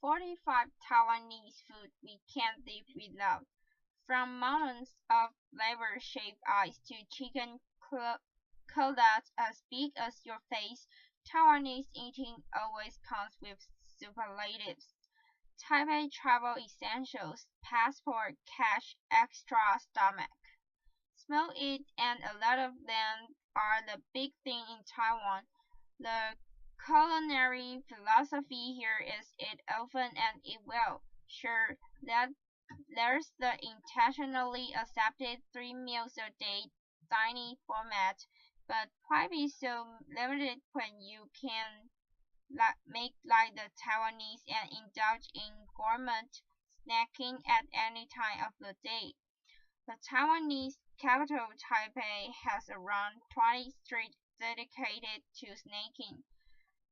45 Taiwanese food we can't live without. From mountains of flavor-shaped ice to chicken cutlets as big as your face, Taiwanese eating always comes with superlatives. Taipei travel essentials, passport, cash, extra stomach. Smell it, and a lot of them are the big thing in Taiwan. The culinary philosophy here is eat often and eat well. Sure, that there's the intentionally accepted 3 meals a day dining format, but why be so limited when you can make like the Taiwanese and indulge in gourmet snacking at any time of the day? The Taiwanese capital Taipei has around 20 streets dedicated to snacking.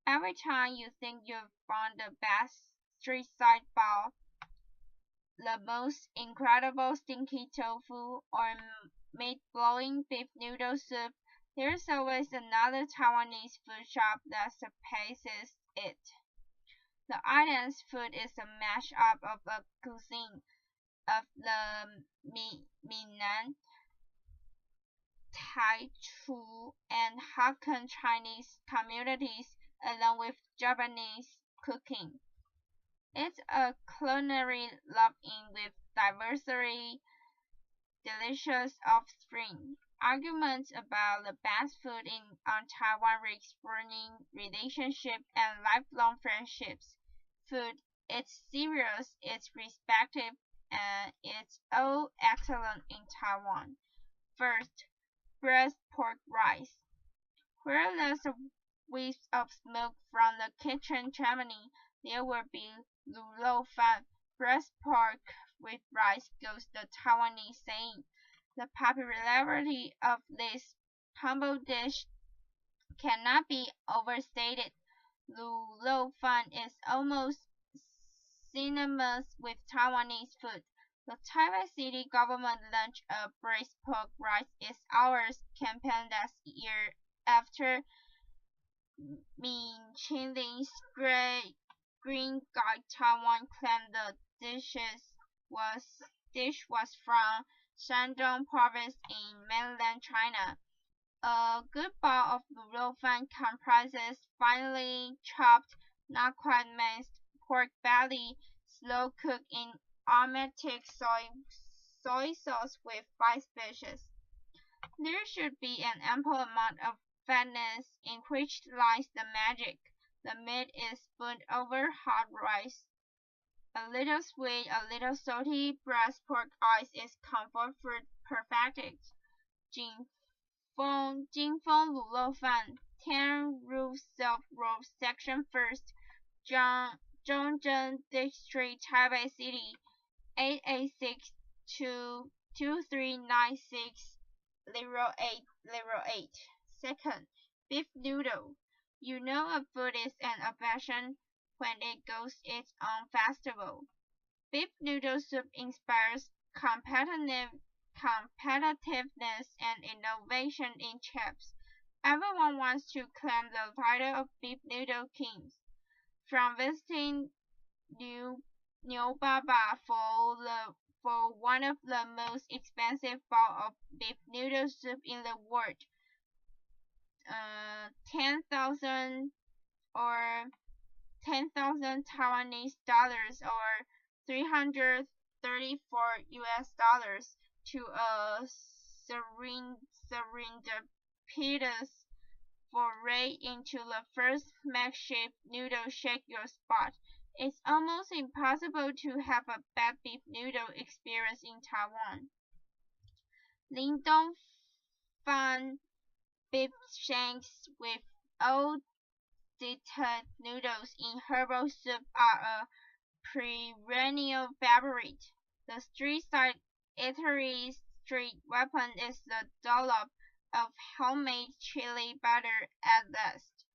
Every time you think you've found the best street side bao, the most incredible stinky tofu, or meat-blowing beef noodle soup, there's always another Taiwanese food shop that surpasses it. The island's food is a mash-up of a cuisine of the Minnan, Taichu, and Hokkien Chinese communities, along with Japanese cooking. It's a culinary love-in with diversity, delicious offspring. Arguments about the best food on Taiwan risk ruining relationships and lifelong friendships. Food, it's serious, it's respected, and it's all excellent in Taiwan. First, breast pork rice. Where there's a whiff of smoke from the kitchen chimney, there will be lu fan, breast pork with rice goes the Taiwanese saying. The popularity of this humble dish cannot be overstated. Lu fan is almost synonymous with Taiwanese food. The Taipei City government launched a Braised Pork Rice is Ours campaign last year after Min Chinling's Green Guide Taiwan claimed the dish was from Shandong province in mainland China. A good bowl of lu fan comprises finely chopped, not quite minced pork belly, slow cooked in aromatic soy sauce with 5 species. There should be an ample amount of fatness in which lies the magic. The meat is spooned over hot rice. A little sweet, a little salty breast pork ice is comfort food perfected. Jingfeng Lu Fan, 10 Roof Self Road Section First, Zhongzheng District, Taipei City, 886-2396-0808. Second, beef noodle. You know a food is an obsession when it goes its own festival. Beef noodle soup inspires competitiveness and innovation in chips. Everyone wants to claim the title of beef noodle kings. From visiting New Baba for one of the most expensive bowl of beef noodle soup in the world, 10,000 Taiwanese dollars or 334 US dollars to a serendipitous foray into the first makeshift noodle shake your spot. It's almost impossible to have a bad beef noodle experience in Taiwan. Lindong Fan beef shanks with old dipped noodles in herbal soup are a perennial favorite. The street-side eatery street weapon is the dollop of homemade chili butter at last.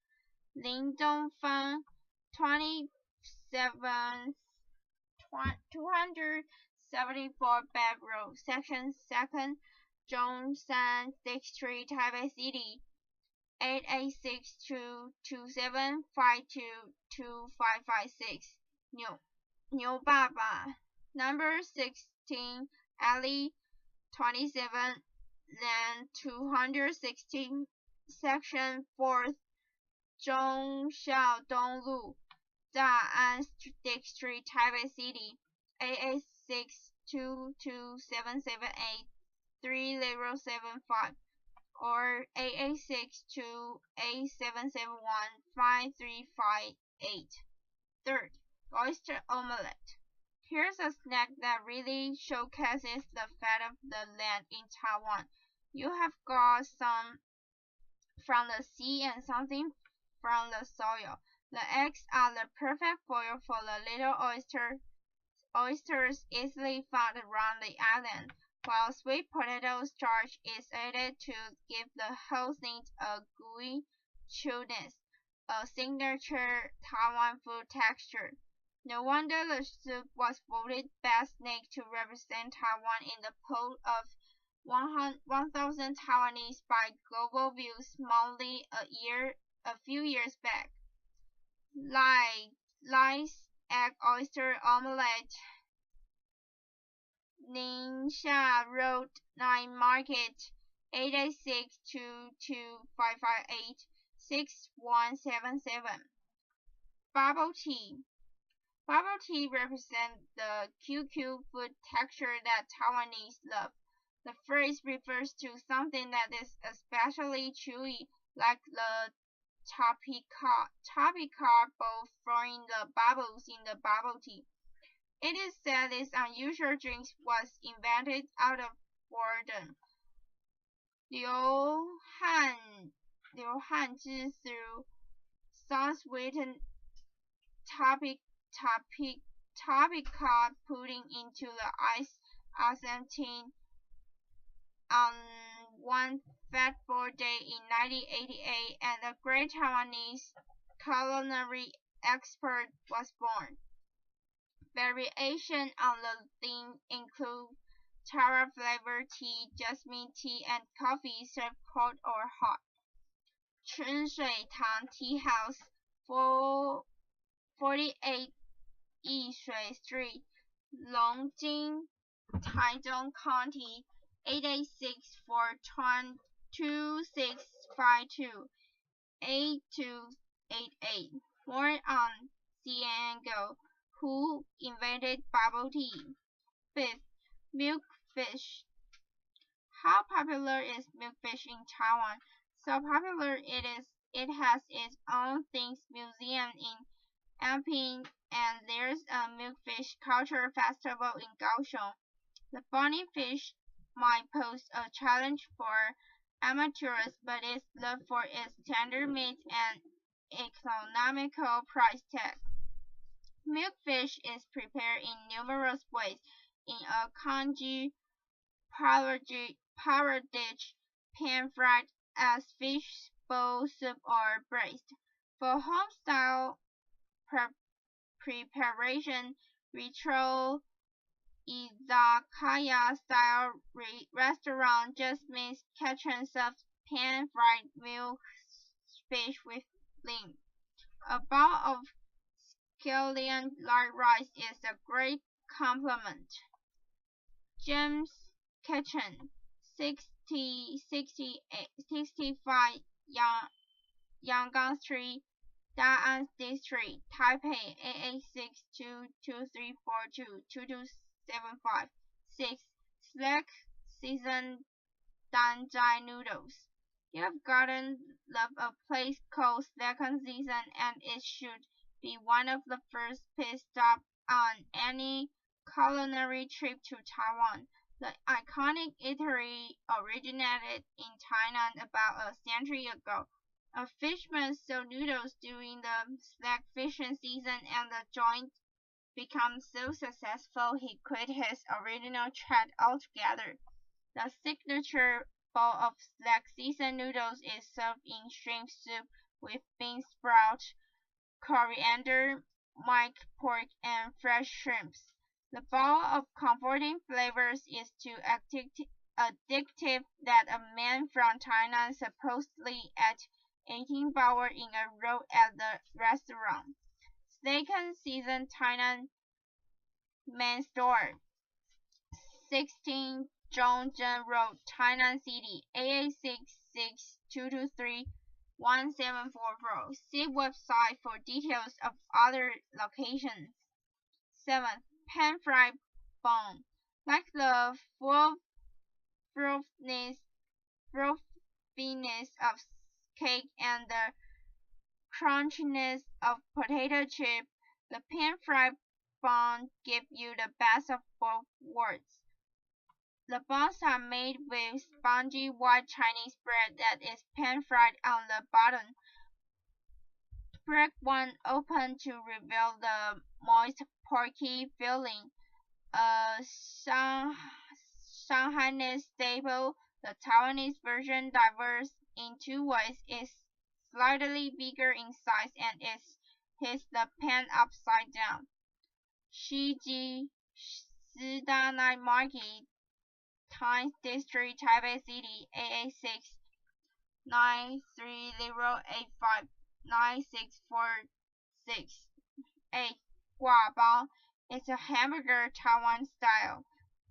Lindong Fan 274 Back Road, Section 2nd, Zhongshan District, Taipei City, 886-227-522-556. 牛牛爸爸 Number 16 Alley 27 Land 216 Section 4th 忠孝东路 Da'an District Taipei City AA 62277830075 or AA62A7715358. Third, oyster omelette. Here's a snack that really showcases the fat of the land in Taiwan. You have got some from the sea and something from the soil. The eggs are the perfect foil for the little oysters easily found around the island, while sweet potato starch is added to give the whole thing a gooey chewiness, a signature Taiwan food texture. No wonder the soup was voted best snack to represent Taiwan in the poll of 1,000 Taiwanese by Global Views Monthly a few years back. Lice egg oyster omelette, Ningxia Road 9 Market, 886-22558-6177. Bubble tea. Bubble tea represents the QQ food texture that Taiwanese love. The phrase refers to something that is especially chewy, like the topica bowl throwing the bubbles in the bubble tea. It is said this unusual drink was invented out of boredom. Liu Hanzhi threw sun-sweetened topica pudding into the ice Argentine on one fateful day in 1988, and a great Taiwanese culinary expert was born. Variations on the theme include taro flavored tea, jasmine tea, and coffee served cold or hot. Chenshui Tang Tea House, 48 Yishui Street, Longjing, Taichung County, 886-42652-8288. More on Ciango, who invented bubble tea. Fifth, milkfish. How popular is milkfish in Taiwan? So popular it has its own things museum in Anping, and there's a milkfish culture festival in Kaohsiung. The funny fish might pose a challenge for amateurs, but is loved for its tender meat and economical price tag. Milkfish is prepared in numerous ways in a congee, porridge, pan-fried as fish bowl soup or braised. For home-style preparation, retro izakaya-style restaurant just makes kitchen serves pan-fried milk fish with ling. A bowl of scallion like rice is a great compliment. James Kitchen, 65 Yangon Street, Da'an District, Taipei, 886-22342-2275. 6. Slack Seasoned Danjai Noodles. You have gotten love a place called Second Season, and it should be one of the first pit stops on any culinary trip to Taiwan. The iconic eatery originated in Tainan about a century ago. A fisherman sold noodles during the slack fishing season, and the joint became so successful he quit his original trade altogether. The signature bowl of slack season noodles is served in shrimp soup with bean sprout, coriander, mild pork, and fresh shrimps. The bowl of comforting flavors is too addictive that a man from China supposedly ate 18 bowls in a row at the restaurant. Second season Tainan main store. 16 Zhongzhen Road, Tainan City, 8866-223-1744. See website for details of other locations. 7. Pan-fried bun. Like the frothiness of cake and the crunchiness of potato chip, the pan-fried bun give you the best of both worlds. The buns are made with spongy white Chinese bread that is pan-fried on the bottom. Break one open to reveal the moist porky filling. A Shanghainese staple, the Taiwanese version differs in two ways. It's slightly bigger in size and it hits the pan upside down. Shiji Sida Night Market, Times District, Taipei City, 886-93085-9646. 8. Guabao is a hamburger Taiwan style.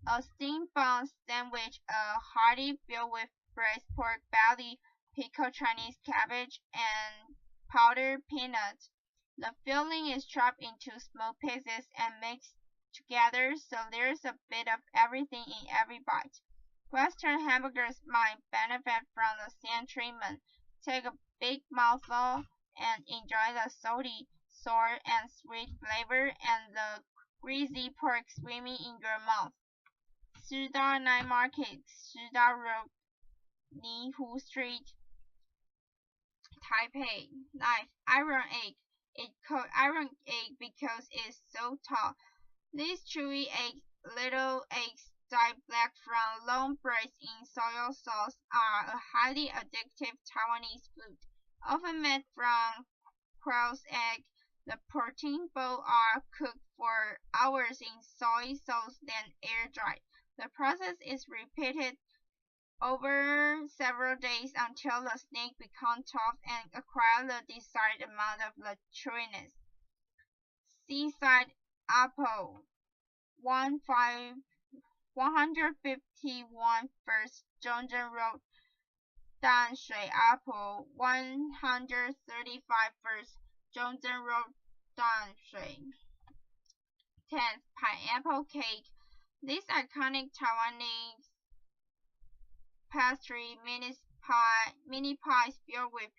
A steamed bun sandwich, a hearty filled with braised pork belly, pickled Chinese cabbage, and powdered peanuts. The filling is chopped into small pieces and mixed together, so there's a bit of everything in every bite. Western hamburgers might benefit from the same treatment. Take a big mouthful and enjoy the salty, sour, and sweet flavor and the greasy pork swimming in your mouth. Shida Night Market, Shida Road, Nihu Street, Taipei. 9. Iron egg. It's called iron egg because it's so tall. These chewy eggs, little eggs dyed black from long breads in soy sauce, are a highly addictive Taiwanese food. Often made from quail's egg, the protein balls are cooked for hours in soy sauce, then air-dried. The process is repeated over several days until the snake becomes tough and acquires the desired amount of the chewiness. Seaside apple, 151 First Zhongzhen Road. Danshui apple, 135 First Zhongzhen Road, Danshui. 10. Pineapple cake. This iconic Taiwanese pastry, mini pies filled with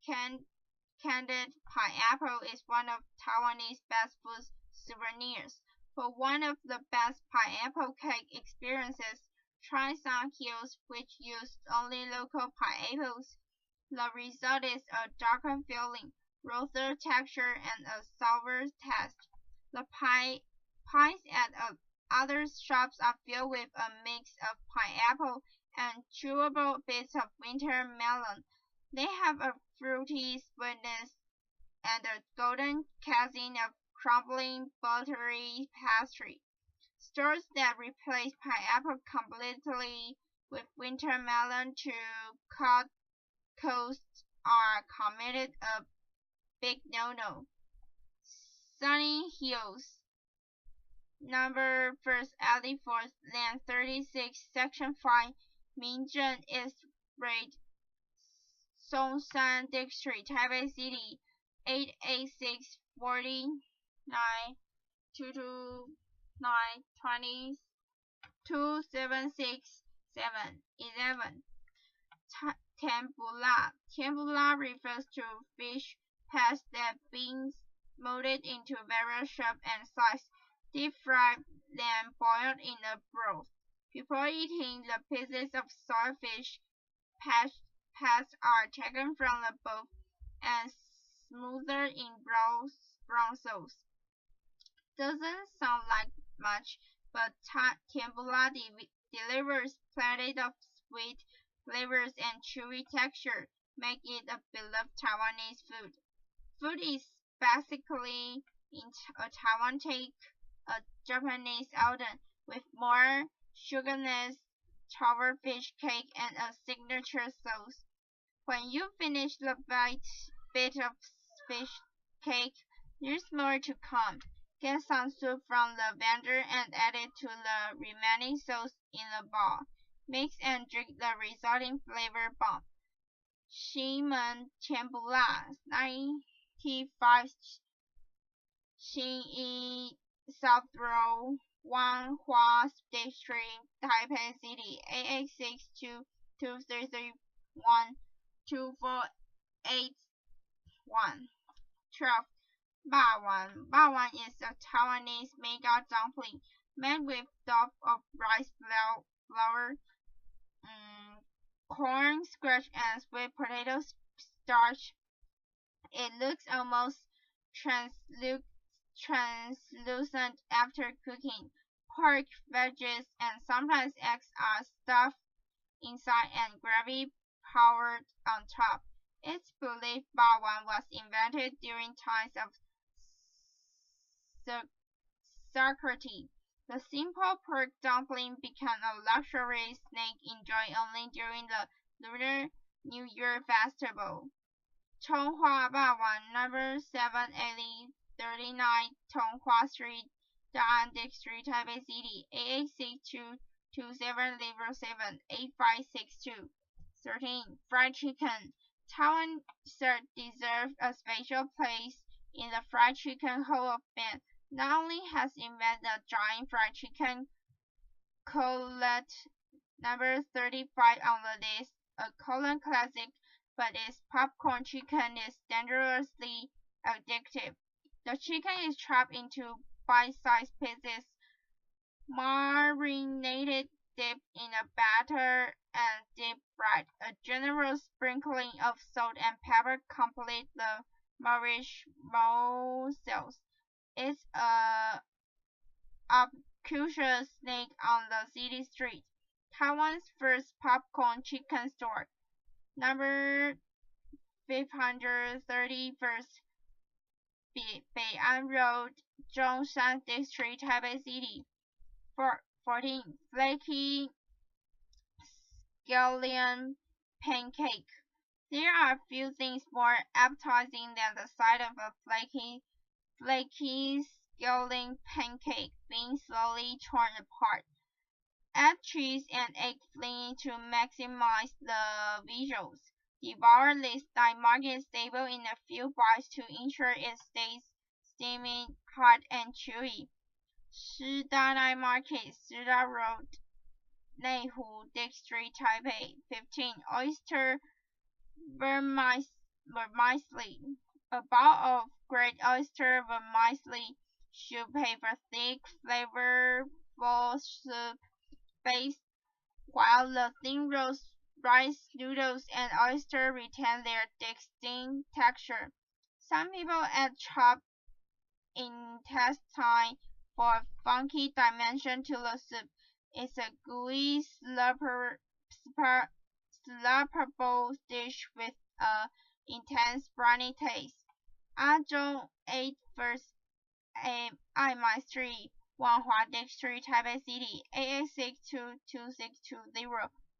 candied pineapple, is one of Taiwanese best food souvenirs. For one of the best pineapple cake experiences, try some hills which use only local pineapples. The result is a darker filling, rosier texture, and a sour taste. The pies at other shops are filled with a mix of pineapple and chewable bits of winter melon. They have a fruity sweetness and a golden casing of crumbling buttery pastry. Stores that replace pineapple completely with winter melon to cut costs are committed a big no-no. Sunny Hills, number 1st Alley 4th, Land 36, Section 5, Minzhen East Street, Songshan District, Taipei City, 886-49-229-20-276-7. 11. Tempura. Tempura refers to fish paste that beans molded into various shapes and sizes, deep fried, then boiled in a broth. Before eating, the pieces of saltfish paste are taken from the bowl and smothered in brown sauce. Doesn't sound like much, but tempura delivers plenty of sweet flavors and chewy texture, make it a beloved Taiwanese food. Food is basically in a Taiwan take a Japanese oden with more sugarness, sour fish cake, and a signature sauce. When you finish the bit of fish cake, There's more to come. Get some soup from the vendor and add it to the remaining sauce in a bowl. Mix and drink the resulting flavor bomb. 西门甜不辣95新一 South Road, Wanhua District, Taipei City, 8862-2331-2481. 12. Bawang. Bawang is a Taiwanese mega dumpling made with dough of rice flour, corn starch, and sweet potato starch. It looks almost translucent after cooking. Pork, veggies, and sometimes eggs are stuffed inside and gravy poured on top. It's believed bawang was invented during times of scarcity. The simple pork dumpling became a luxury snack enjoyed only during the Lunar New Year festival. Chonghua Bawang, number 78039 Chonghua Street, Da'an District, Taipei City, 8862-2707-8562. 13. Fried chicken. Taiwan deserves a special place in the fried chicken hall of fame. Not only has invented the giant fried chicken collet number 35 on the list, a colon classic, but its popcorn chicken is dangerously addictive. The chicken is chopped into bite-sized pieces, marinated, dipped in a batter, and deep fried. A generous sprinkling of salt and pepper complete the morsels. It's a ubiquitous snack on the city street. Taiwan's first popcorn chicken store, number 531st Bei'an Road, Zhongshan District, Taipei City. 14. Flaky scallion pancake. There are few things more appetizing than the sight of a flaky scallion pancake being slowly torn apart. Add cheese and egg filling to maximize the visuals. Devour this like market staple in a few bites to ensure it stays steaming, hot, and chewy. Shida Night Market, Shida Road, Neihu District, Taipei. 15. Oyster vermicelli. A bowl of great oyster vermicelli should have a thick, flavorful soup base, while the thin roast rice noodles and oyster retain their distinct texture. Some people add chopped intestine for a funky dimension to the soup. It's a gooey, slurpable dish with an intense briny taste. Azhong 8th I Street, Wanhua District, Taipei City,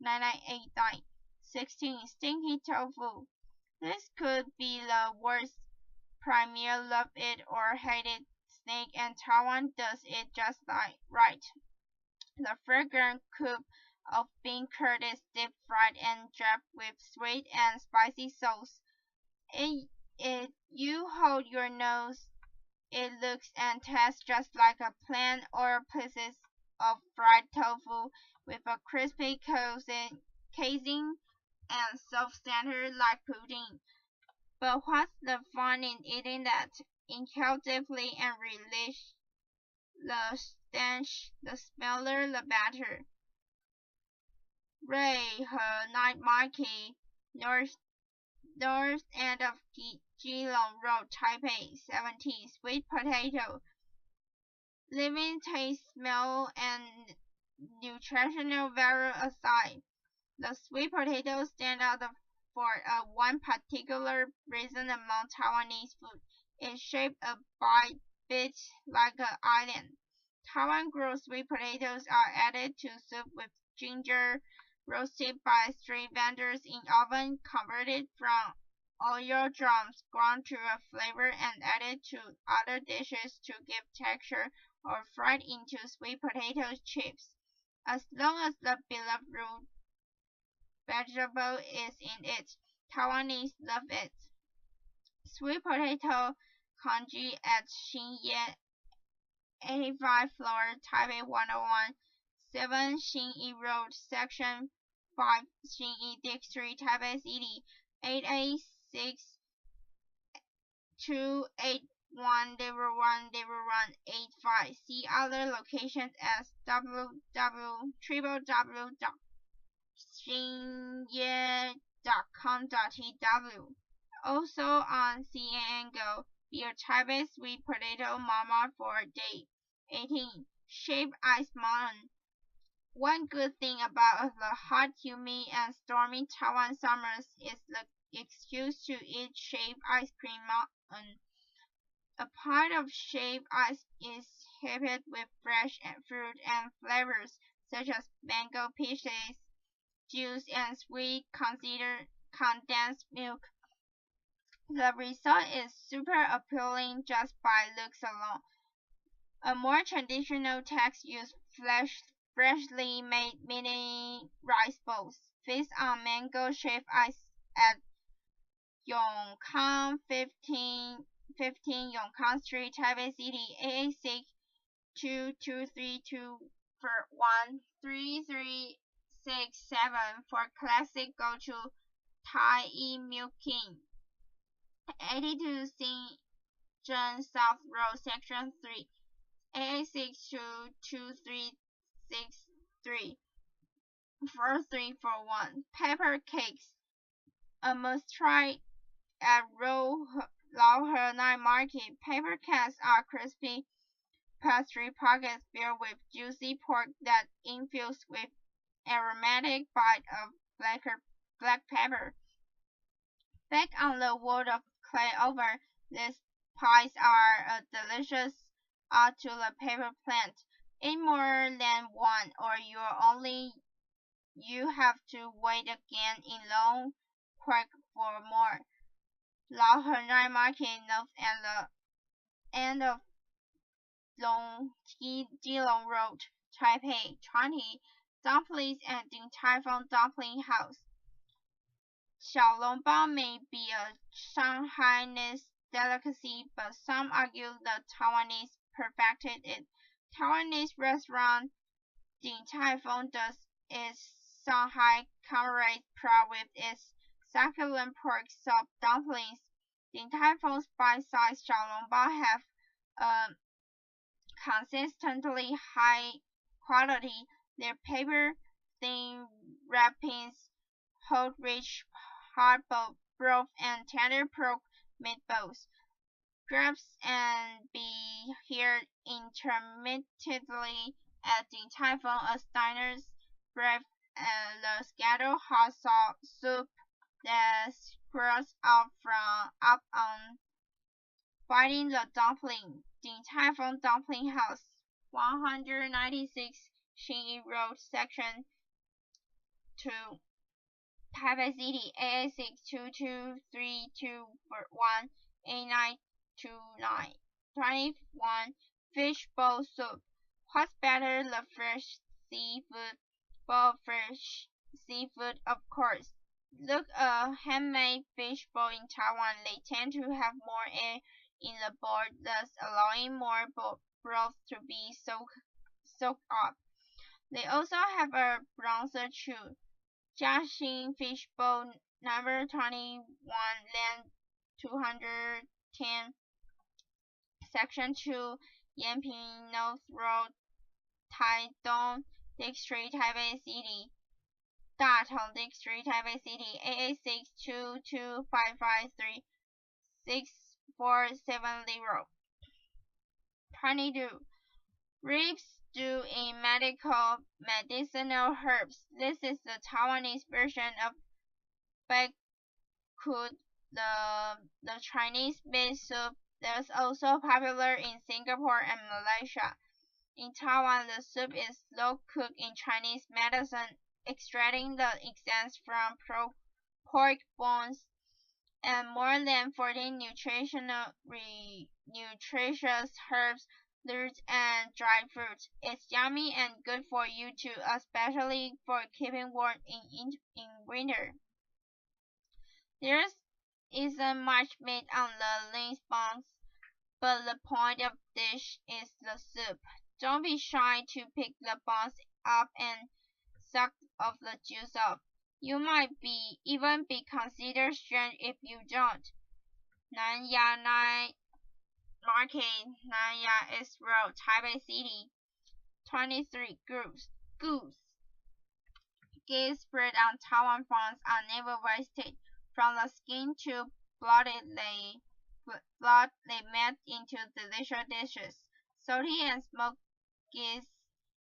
8862-2620-9989. 16. Stinky tofu. This could be the worst premier love it or hate it snack, and Taiwan does it just right. The fragrant coop of bean curd is deep fried and draped with sweet and spicy sauce. You hold your nose. It looks and tastes just like a plain or pieces of fried tofu with a crispy casing and soft center like pudding. But what's the fun in eating that? Inhale deeply and relish the stench. The smaller the better. Ray Her Night Market, north end of Keelung Road, Taipei. 17. Sweet potato. Living taste, smell, and nutritional value aside, the sweet potatoes stand out for one particular reason among Taiwanese food. It's shaped a bit like an island. Taiwan grown sweet potatoes are added to soup with ginger, roasted by street vendors in oven, converted from oil drums ground to a flavor and added to other dishes to give texture, or fried into sweet potato chips. As long as the beloved root vegetable is in it, Taiwanese love it. Sweet potato congee at Xinye 85 floor, Taipei 101, 7 Xinyi Road, Section 5, Xinyi District, Taipei City, 886-281-010185. See other locations as www.xinye.com.tw. Also on CNN Go, your Taipei sweet potato mama for day 18. Shaved Ice Mountain. One good thing about the hot, humid, and stormy Taiwan summers is the excuse to eat shaved ice cream mountain. A pint of shaved ice is heaped with fresh fruit and flavors such as mango, peaches, juice, and sweet condensed milk. The result is super appealing just by looks alone. A more traditional text uses freshly made mini rice bowls. Feast on mango shaved ice at Yongkang 15 Yongkang Street, Taipei City, 886-22321-3367 for classic go to Thai Milk King. 82 St. John South Road, Section 3, 862-2363-4341. Pepper cakes. A must try at Lao Night Market. Pepper cakes are crispy pastry pockets filled with juicy pork that infused with aromatic bite of black pepper. Baked on the wood of clay oven, these pies are a delicious add to the pepper plant. Eat more than one, or you have to wait again in long queue for more. Lao Night Market North at the end of Jilong Road, Taipei, 20. Dumplings and Din Tai Fung Dumpling House. 小笼包 may be a Shanghainese delicacy, but some argue the Taiwanese perfected it. Taiwanese restaurant Din Tai Fung does its Shanghai commemorate proud with its succulent pork soup dumplings. Din Tai Fung's bite-sized 小笼包 have a consistently high quality. Their paper-thin wrappings hold rich hard broth and tender pork meatballs. Grabs and be here intermittently at Din Tai Fung as diners brave the scattered hot soup that squirts out from up on biting the dumpling. Din Tai Fung Dumpling House, 196 Xinyi Road, Section 2, Taipei City, 886-22321-8929. 21. Fishbowl soup. What's better, the fresh seafood? Bowl of fresh seafood, of course. Look, a handmade fishbowl in Taiwan, they tend to have more air in the bowl, thus allowing more broth to be soaked up. They also have a bronzer too. Jiaxing Fishbowl, number 21, Land 210, Section 2, Yanping North Road, Taidong District, Taipei City. Datong District, Taipei City, 886-22553-6470. 22. Ribs stew in medicinal herbs. This is the Taiwanese version of baked, the Chinese-based soup that's also popular in Singapore and Malaysia. In Taiwan, the soup is slow-cooked in Chinese medicine, extracting the essence from pork bones and more than 14 nutritious herbs, roots, and dried fruits. It's yummy and good for you too, especially for keeping warm in winter. There isn't much meat on the links bones, but the point of dish is the soup. Don't be shy to pick the bones up and suck of the juice off. You might even be considered strange if you don't. Nanya Night Market, Nanya East Road, Taipei City. 23 goose. Geese bred on Taiwan farms are never wasted. From the skin to blood they melt into delicious dishes. Salty and smoked geese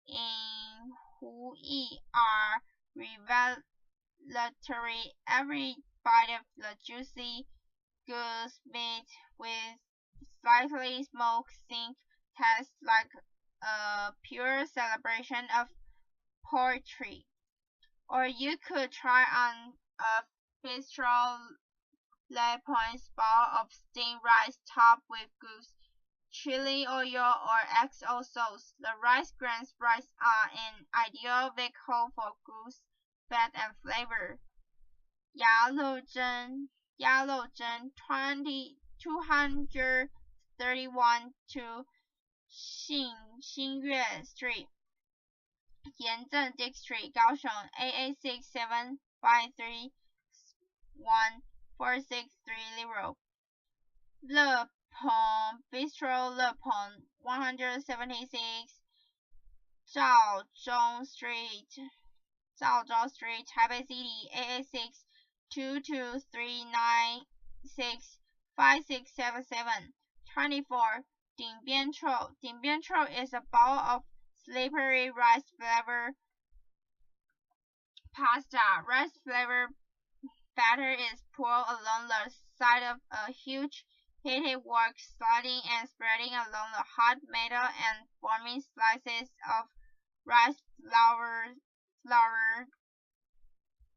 in Hui are revelatory. Every bite of the juicy goose meat with slightly smoked zinc tastes like a pure celebration of poetry. Or you could try on a bistro Le Point's bowl of steamed rice topped with goose, chili oil, or XO sauce. The rice grains rice are an ideal vehicle for goose fat and flavor. 鸭肉蒸 231 to Xingyue Street, 盐镇 District, 高雄 AA675314630. 乐鹏 Bistro 乐鹏 176 Zhaozhou Street, Taipei City, AA622396567. 24. 顶边臭 is a bowl of slippery rice flavored pasta. Rice flavored batter is poured along the side of a huge heated wok, sliding and spreading along the hot metal and forming slices of rice flour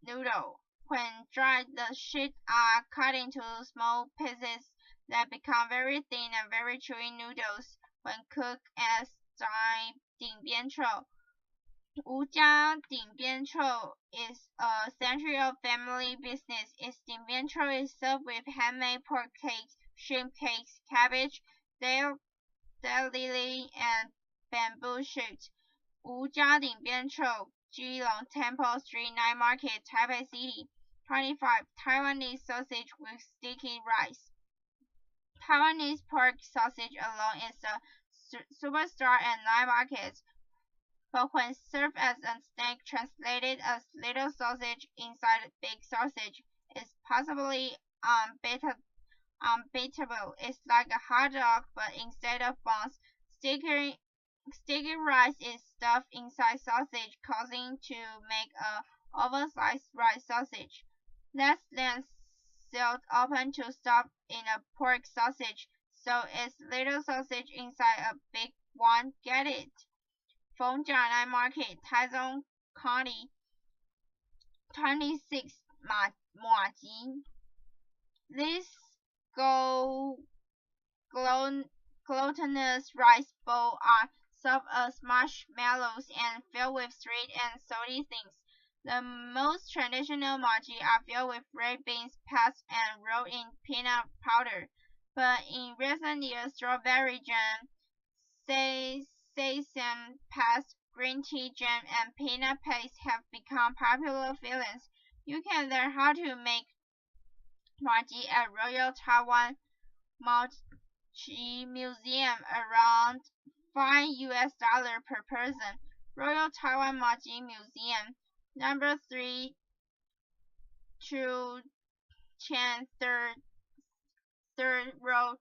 noodle. When dried, the sheets are cut into small pieces that become very thin and very chewy noodles when cooked as 顶边臭. 吴家顶边臭 is a century-old family business. Its 顶边臭 is served with handmade pork cakes, shrimp cakes, cabbage, daylily, and bamboo shoots. 吴家顶边臭, Jilong Temple Street Night Market, Taipei City. 25. Taiwanese sausage with sticky rice. Taiwanese pork sausage alone is a superstar at night markets, but when served as a snack translated as little sausage inside a big sausage, is possibly unbeatable. It's like a hot dog, but instead of buns, sticky rice is stuffed inside sausage, causing to make a oversized rice sausage. That's then sealed open to stuff in a pork sausage, so it's little sausage inside a big one. Get it? 逢甲 Night Market, Taichung County. 26. 马吉. These glutinous rice bowls are soft as marshmallows and filled with sweet and salty things. The most traditional maji are filled with red beans, paste, and rolled in peanut powder. But in recent years, strawberry jam, sesame paste, green tea jam, and peanut paste have become popular fillings. You can learn how to make maji at Royal Taiwan Maji Museum, around $5 per person. Royal Taiwan Maji Museum, number 3, Chu Chen 3rd Road,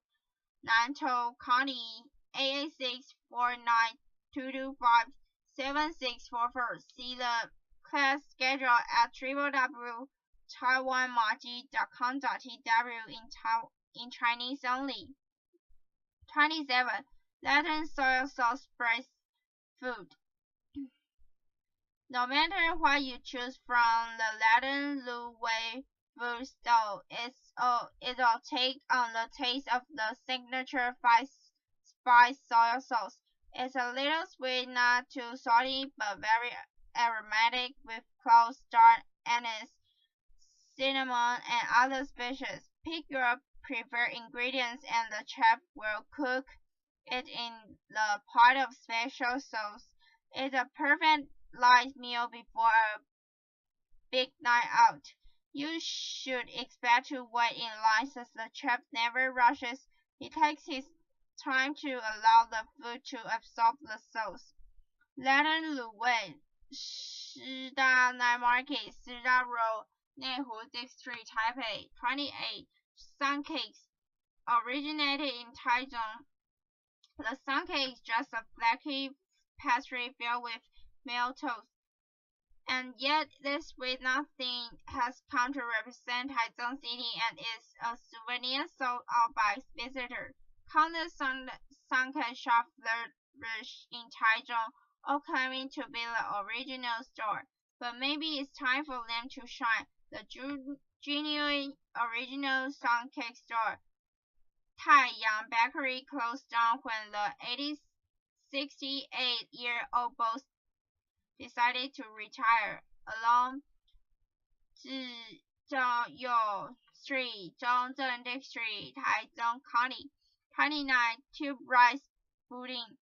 Nantou County, AA649-225-7644. See the class schedule at www.taiwanmaji.com.tw in Chinese only. 27. Latin soy sauce spice food. No matter what you choose from the Latin Lu Wei food style. It'll take on the taste of the signature spice soy sauce. It's a little sweet, not too salty, but very aromatic with cloves, dark anise, cinnamon, and other spices. Pick your preferred ingredients and the chef will cook it in the pot of special sauce. It's a perfect light meal before a big night out. You should expect to wait in line as the chef never rushes. He takes his time to allow the food to absorb the sauce. Latin 卤味 师大 Night Market 师大 Road 内湖 District Taipei 28 Sun Cakes originated in Taichung. The sun cake is just a flaky pastry filled with milk toast. And yet this sweet nothing has come to represent Taichung City and is a souvenir sought out by visitors. Countless sunken shops flourish in Taichung, all claiming to be the original store. But maybe it's time for them to shine. The genuine original sun cake store, Taiyang Bakery, closed down when the 68-year-old boss decided to retire. Along 自正右 Street, Zhongzheng District, Taichung County. 29 Tube rice pudding.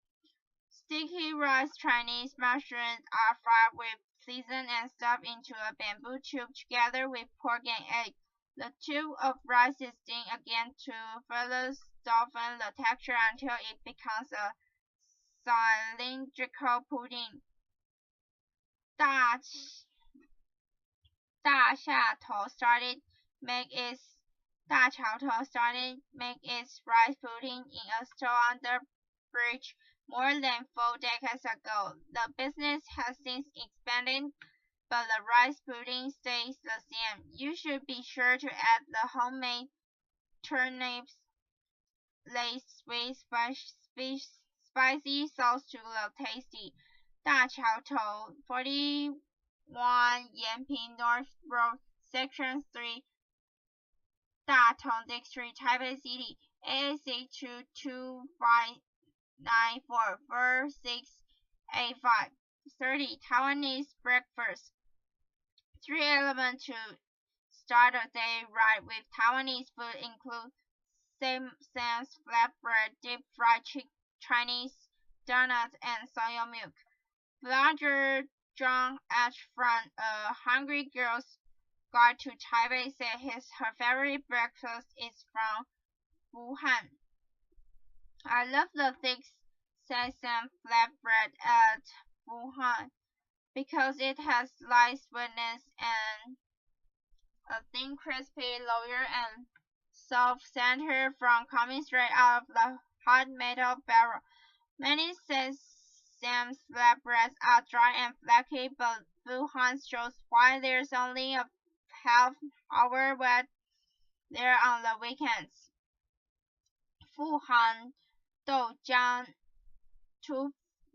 Sticky rice Chinese mushrooms are fried with seasoned and stuffed into a bamboo tube together with pork and egg. The tube of rice is steamed again to further soften the texture until it becomes a cylindrical pudding. 大桥头 started make its rice pudding in a store under bridge more than 4 decades ago. The business has since expanded, but the rice pudding stays the same. You should be sure to add the homemade turnips laced with spicy sauce to the tasty. 大桥头 41 Yanping North Road, Section 3, Datong District, Taipei City, AAC 225944685. 30 Taiwanese breakfast. 3 elements to start a day right with Taiwanese food include Sam's flatbread, deep fried Chinese donuts, and soya milk. Blogger John H. from A Hungry Girl's Guide to Taipei said her favorite breakfast is from Wuhan. I love the thick sesame flatbread at Wuhan because it has light sweetness and a thin crispy layer and soft center from coming straight out of the hot metal barrel. Many Sam's flatbreads are dry and flaky, but Wuhan shows why there's only a half hour wait there on the weekends. Fuhan 豆浆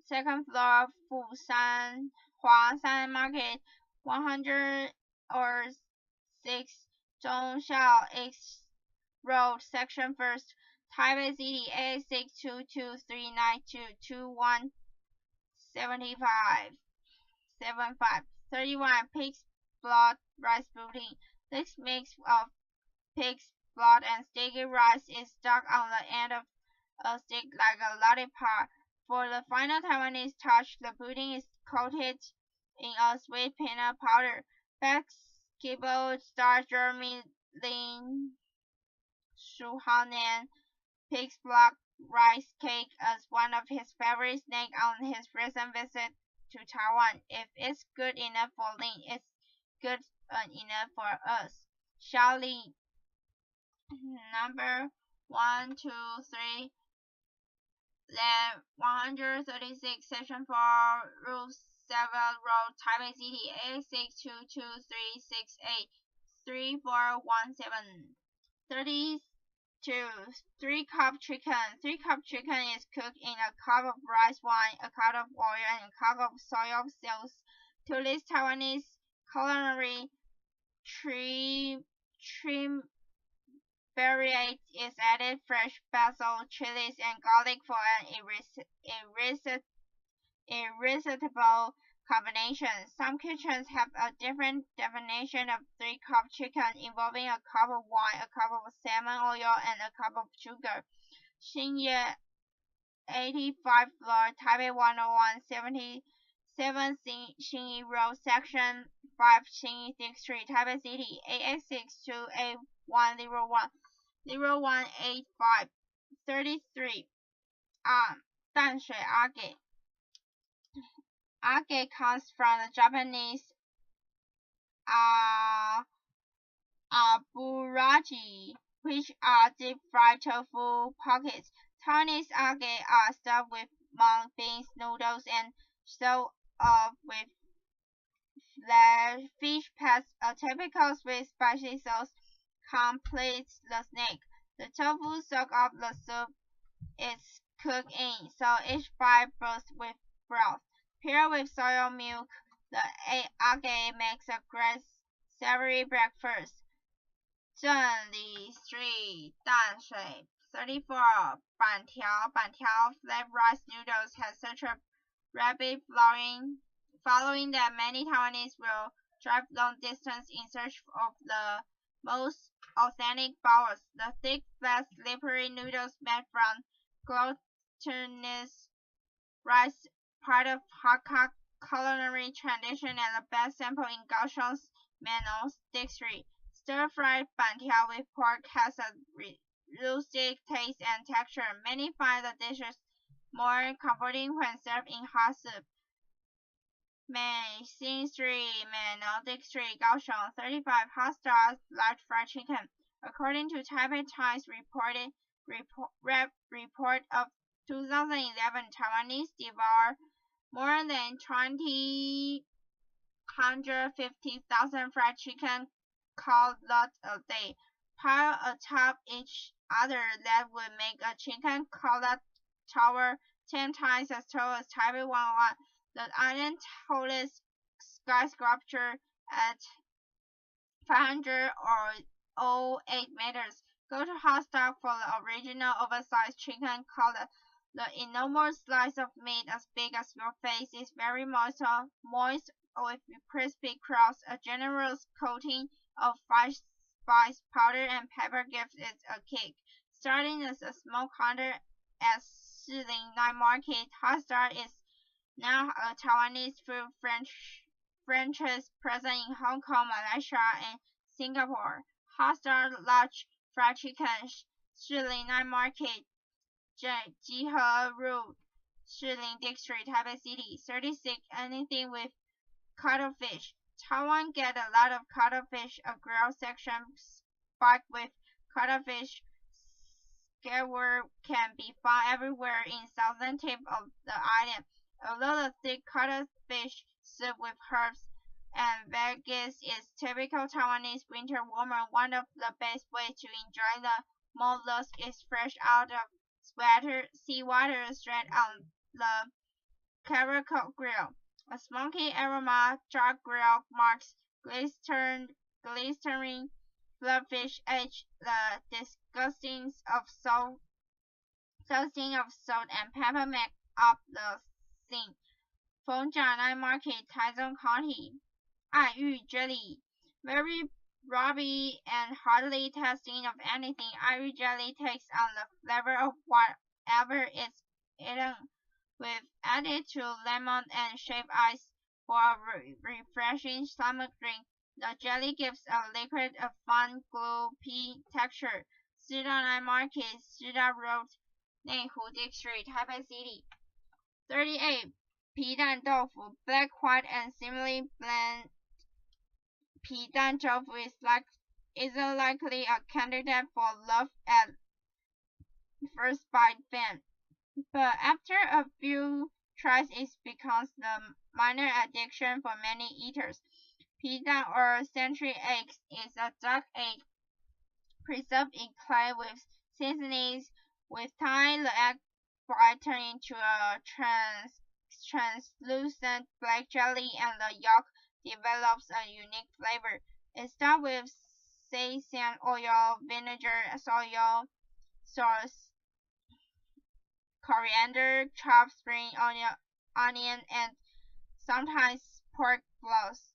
second floor Fusan Huasan Market 106 Zhongxiao X Road Section 1st Taipei City A62239222175 31 Pig's blood rice pudding. This mix of pig's blood and sticky rice is stuck on the end of a stick like a lollipop. For the final Taiwanese touch, the pudding is coated in a sweet peanut powder. Basketball star Jeremy Lin Shuhanan pig's blood rice cake as one of his favorite snacks on his recent visit to Taiwan. If it's good enough for Lin, it's good enough for us. Xiao Li, number 123, Land 136, Section 4, Route 7 Road, Taipei City, A62236834117. 32. 3-cup chicken. 3-cup chicken is cooked in a cup of rice wine, a cup of oil, and a cup of soy sauce. To this Taiwanese culinary triumvirate is added fresh basil, chilies, and garlic for an irresistible combination. Some kitchens have a different definition of 3-cup chicken involving a cup of wine, a cup of salmon oil, and a cup of sugar. Xingye 85 floor, Taipei 101, 77 Xinyi Road, Section 5, Xinyi District, Taipei City, 88628101 0185 33. 淡水 Age. Age comes from the Japanese aburaji, which are deep-fried tofu pockets. Taiwanese age are stuffed with mung beans, noodles, and so with fish paste. A typical sweet spicy sauce completes the snack. The tofu soaks up the soup it's cooked in, so each bite bursts with broth. Paired with soy milk, the age makes a great savory breakfast. 镇里 Street, 淡水 34. 板条 flat rice noodles has such a rapid following that many Taiwanese will drive long distance in search of the most authentic bowls. The thick, flat, slippery noodles made from glutinous rice, part of Hakka culinary tradition and the best sample in Kaohsiung's Manos district. Stir-fried bantiao with pork has a rustic taste and texture. Many find the dishes more comforting when served in hot soup. Main Street, Mano District, Kaohsiung, 35 hot stars large fried chicken. According to Taipei Times report of 2011, Taiwanese devour more than 150,000 fried chicken cutlets a day, piled atop each other that would make a chicken cutlet tower 10 times as tall as Taipei 101, the island's tallest skyscraper at 508 meters. Go to Hot Stock for the original oversized chicken cutlet. The enormous slice of meat as big as your face is very moist with crispy crust. A generous coating of fresh spice powder and pepper gives it a kick. Starting as a small counter at Shilin Night Market, Hot Star is now a Taiwanese food franchise present in Hong Kong, Malaysia, and Singapore. Hot Star large fried chicken, Shilin Night Market, Jihe Road, Shilin District, Taipei City. 36. Anything with cuttlefish. Taiwan get a lot of cuttlefish. A grill section spiked with cuttlefish skewer can be found everywhere in southern tip of the island. Although the thick cuttlefish soup with herbs and veggies is typical Taiwanese winter warmer, one of the best ways to enjoy the mollusk is fresh out of seawater straight on the caracal grill. A smoky aroma dark grill marks glistering bloodfish edge, the disgusting of salt and pepper make up the scene. Fengjiang Night Market, Taichung County. 爱玉 jelly, very rubby and hardly tasting of anything. 爱玉 jelly takes on the flavor of whatever it's eaten, with added to lemon and shaved ice for a refreshing stomach drink. The jelly gives a liquid a fun gloopy texture. Sida Night Market, Sida Road, Neihu District, Taipei City. 38. 皮蛋豆腐, black, white, and similarly blend. 皮蛋 tofu is likely a candidate for love at first bite fan, but after a few tries it becomes the minor addiction for many eaters. 皮蛋 or century eggs is a duck egg preserved in clay with seasonings. With time, the egg white turns into a translucent black jelly and the yolk develops a unique flavor. It starts with sesame oil, vinegar, soy sauce, coriander, chopped spring onion, and sometimes pork floss.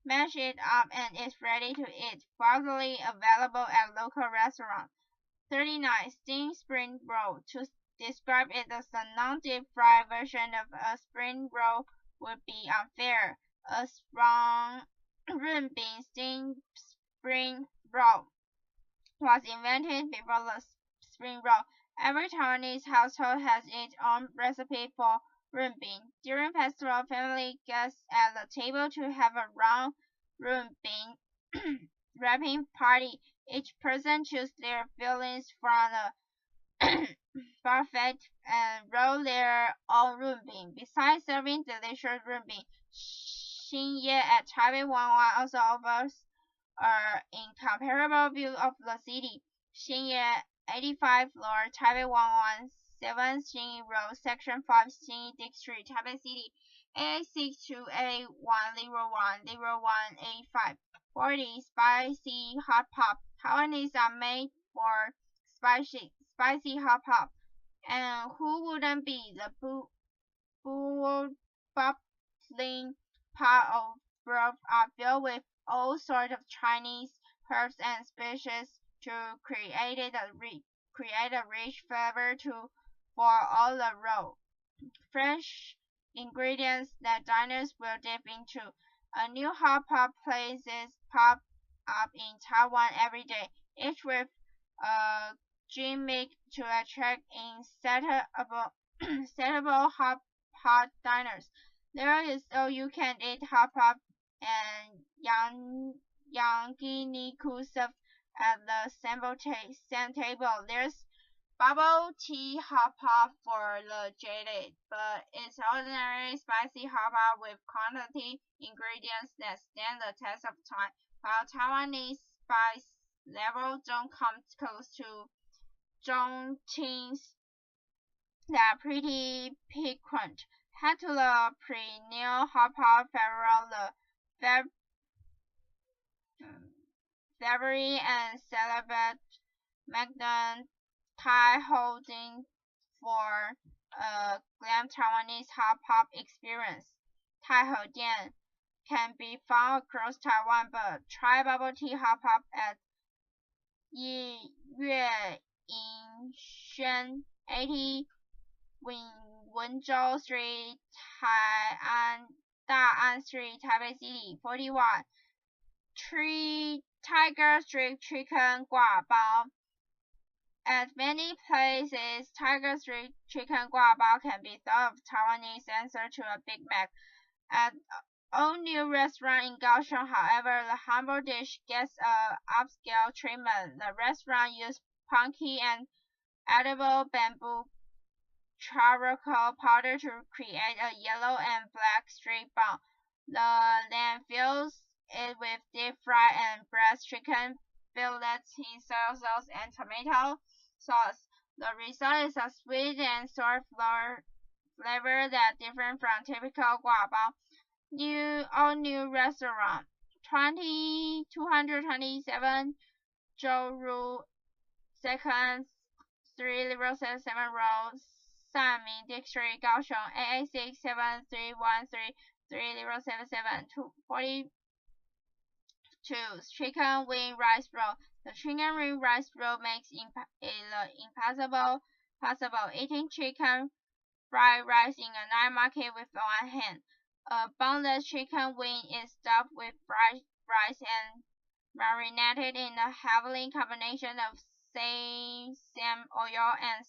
Mash it up and it's ready to eat. Widely available at local restaurants. 39. Steamed spring roll. To describe it as a non-deep fried version of a spring roll would be unfair. A strong bean steamed spring roll was invented before the spring roll. Every Taiwanese household has its own recipe for bean. During festival, family guests at the table to have a round bean wrapping party. Each person chooses their fillings from the buffet and roll their own bean. Besides serving delicious bean, Xinye at Taipei 11 also offers an incomparable view of the city. Xinye 85 floor, Taipei 117 Xinyi Road, Section 5, Xinyi District, Taipei City, AA62A1010185. 40. Spicy hot pop. Taiwanese are made for spicy hot pop. And who wouldn't be? The bubbling pot of broth are filled with all sorts of Chinese herbs and spices to create a rich flavor for all the roll. Fresh ingredients that diners will dip into. A new hot pot places pop up in Taiwan every day, each with a gimmick to attract insatiable hot pot diners. There is all-you-can-eat hot pot and yakiniku served at the same table. There's bubble tea hot pot for the jaded, but it's ordinary spicy hot pot with quantity ingredients that stand the test of time. While Taiwanese spice level don't come close to Zhongqing's, they're pretty piquant. Head to the perennial hot pot festival, the February and celebrate Magnan Thai holding for a glam Taiwanese hot pop experience. Taiho Dian can be found across Taiwan, but try bubble tea hot pop at Yue Yingxuan 80 Wenzhou Street, Da'an Street, Taipei City. 41. Tiger Street Chicken Gua Bao. At many places, Tiger Street Chicken Gua Bao can be thought of Taiwanese answer to a Big Mac. At all new restaurant in Kaohsiung, however, the humble dish gets a upscale treatment. The restaurant used punky and edible bamboo charcoal powder to create a yellow and black street bun. Then fills it with deep fried and breast chicken fillets in soy sauce and tomato sauce. The result is a sweet and sour flavor that different from typical guabao. All new restaurant. 227 Zhou Second 3077 Road, Sanming District, Kaohsiung, AA6731330077 42. Chicken wing rice roll. The chicken wing rice roll makes it impossible possible eating chicken fried rice in a night market with one hand. A boneless chicken wing is stuffed with fried rice and marinated in a heavenly combination of sesame oil and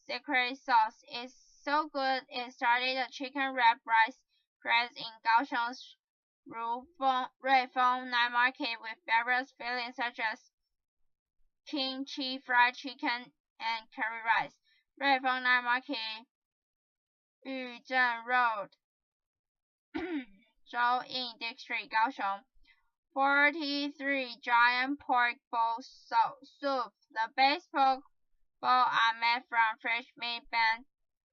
secret sauce. It's so good it started a chicken wrapped rice craze in Kaohsiung's Ruifeng night market with various fillings such as kimchi fried chicken and curry rice. Ruifeng night market, Yuzhen Road, Zhou District, Kaohsiung. 43. Giant pork bowl soup. The base pork bowl are made from fresh meat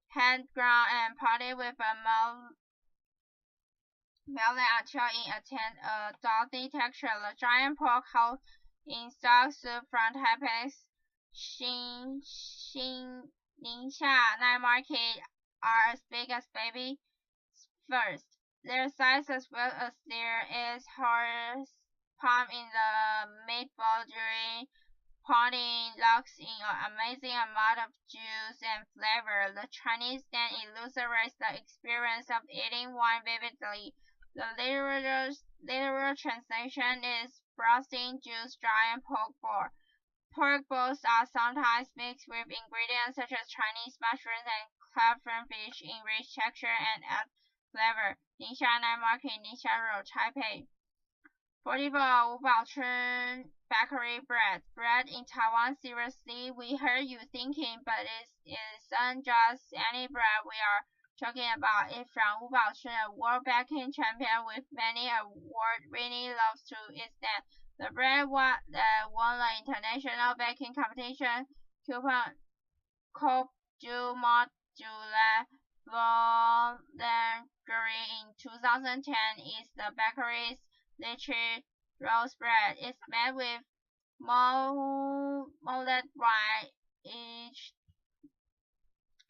hand ground and pounded with a melting until it attained a salty texture. The giant pork hot in stock soup from Taipei's Ningxia night market are as big as baby first. Their size as well as there is horse palm in the meatball during Pudding locks in an amazing amount of juice and flavor. The Chinese then illustrates the experience of eating wine vividly. The literal translation is frosting juice giant pork ball. Pork balls are sometimes mixed with ingredients such as Chinese mushrooms and cloudfin fish, enrich texture and add flavor. Ningxia Night Market, Ningxia Road, Taipei. 44 Wubaochun bakery bread. Bread in Taiwan, seriously? We heard you thinking, but it isn't just any bread we are talking about. It's from Wubaochun, a world baking champion with many award-winning loves to its name. The bread won the international baking competition coupon Coupe du Monde du Lait Voluntary in 2010 is the bakery's lychee rose bread. It's made with molded wine,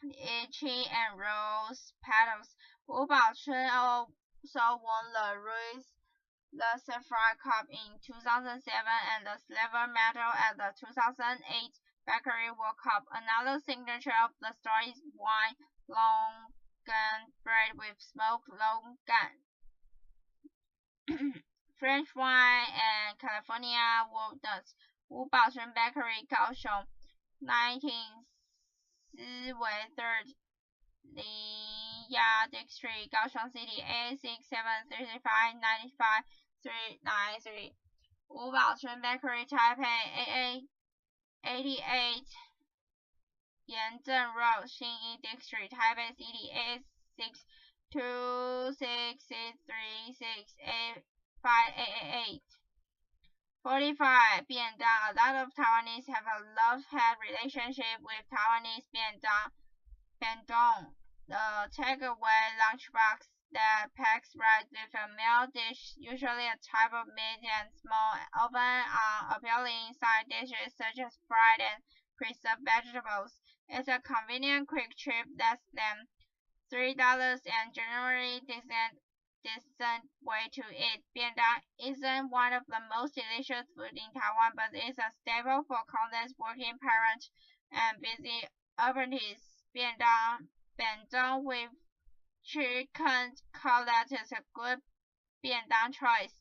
lychee and rose petals. Wu Baochun also won the Sapphire Cup in 2007 and the silver medal at the 2008 Bakery World Cup. Another signature of the store is wine longan bread with smoked longan. French wine and California walnuts. 五宝村 Bakery 高雄 19思维 3rd 林亚 District 高雄 City A6735953993 五宝村 Bakery Taipei 88 延镇 Road 信义 District Taipei City A6266368588 45 便当. A lot of Taiwanese have a love-hate relationship with Taiwanese 便当, the takeaway lunchbox that packs right with a meal dish, usually a type of meat and small, often appealing side dishes such as fried and preserved vegetables. It's a convenient quick trip that's them $3 and generally decent way to eat. 便当 isn't one of the most delicious food in Taiwan, but it's a staple for countless working parents and busy apprentices. 便当 with chicken cutlet is a good 便当 choice.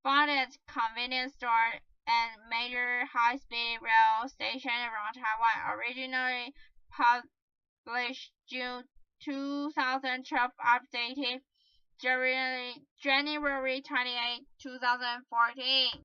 Found at convenience store and major high-speed rail station around Taiwan. Originally published June 2012, updated January 28, 2014.